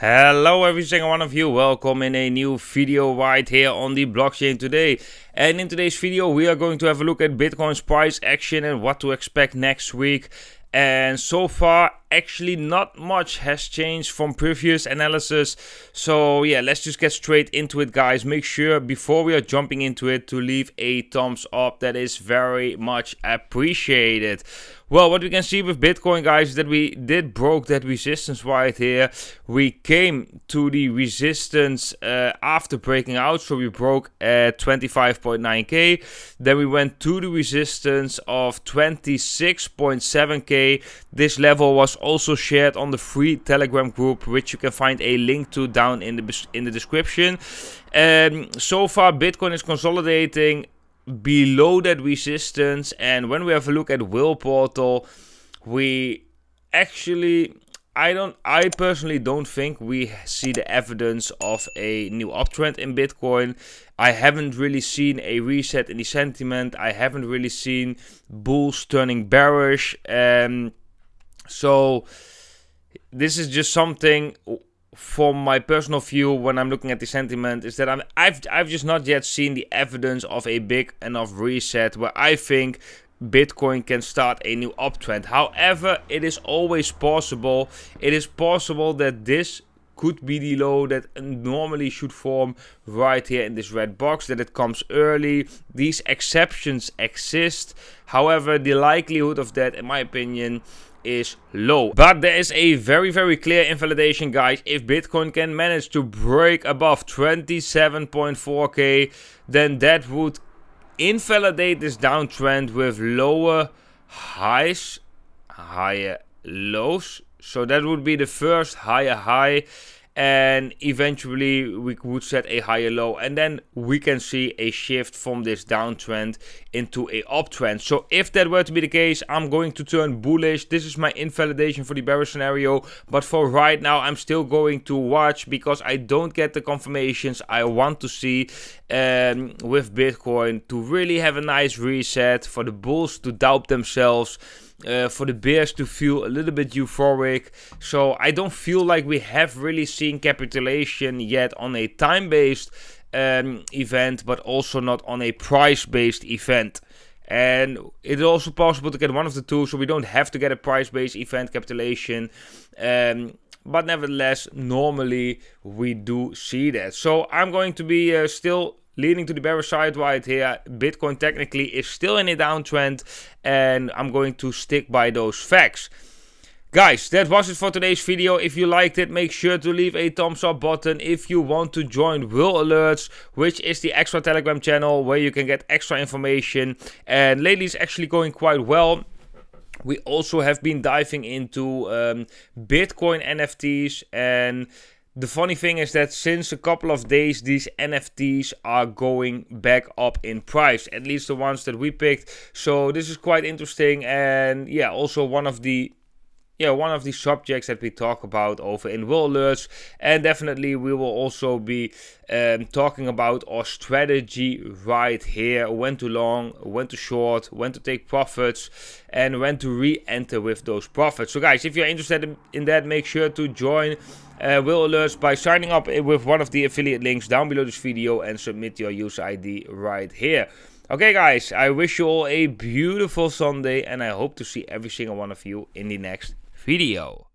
Hello every single one of you, welcome in a new video right here on the blockchain today. And in today's video we are going to have a look at Bitcoin's price action and what to expect next week. And so far actually not much has changed from previous analysis. So yeah, let's just get straight into it, guys. Make sure before we are jumping into it to leave a thumbs up. That is very much appreciated. Well, what we can see with Bitcoin, guys, is that we did broke that resistance right here. We came to the resistance after breaking out, so we broke at 25.9k. Then we went to the resistance of 26.7k. This level was also shared on the free Telegram group, which you can find a link to down in the description. So far, Bitcoin is consolidating below that resistance, and when we have a look at Whale Portal, we actually I personally don't think we see the evidence of a new uptrend in Bitcoin. I haven't really seen a reset in the sentiment. I haven't really seen bulls turning bearish, so this is just something from my personal view when I'm looking at the sentiment, is that I've just not yet seen the evidence of a big enough reset where I think Bitcoin can start a new uptrend. However, it is always possible. It is possible that this could be the low that normally should form right here in this red box, that it comes early. These exceptions exist. However, the likelihood of that, in my opinion, is low. But there is a very clear invalidation, guys. If Bitcoin can manage to break above 27.4k, then that would invalidate this downtrend with lower highs, higher lows. So that would be the first higher high, and eventually we would set a higher low, and then we can see a shift from this downtrend into a uptrend. So if that were to be the case, I'm going to turn bullish. This is my invalidation for the bearish scenario, but for right now I'm still going to watch because I don't get the confirmations I want to see with Bitcoin to really have a nice reset, for the bulls to doubt themselves, for the bears to feel a little bit euphoric. So I don't feel like we have really seen capitulation yet on a time-based event, but also not on a price-based event. And it is also possible to get one of the two, so we don't have to get a price-based event capitulation. But nevertheless, normally we do see that. So I'm going to be still leaning to the bearish side right here. Bitcoin technically is still in a downtrend, and I'm going to stick by those facts. Guys, that was it for today's video. If you liked it, make sure to leave a thumbs up button. If you want to join WhaleAlerts, which is the extra Telegram channel where you can get extra information, and lately it's actually going quite well. We also have been diving into Bitcoin NFTs, and the funny thing is that since a couple of days, these NFTs are going back up in price, at least the ones that we picked. So this is quite interesting, and yeah, also one of the subjects that we talk about over in WhaleAlerts. And definitely we will also be talking about our strategy right here: when to long, when to short, when to take profits, and when to re-enter with those profits. So guys, if you're interested in that, make sure to join WhaleAlerts by signing up with one of the affiliate links down below this video and submit your user ID right here. Okay guys, I wish you all a beautiful Sunday, and I hope to see every single one of you in the next video.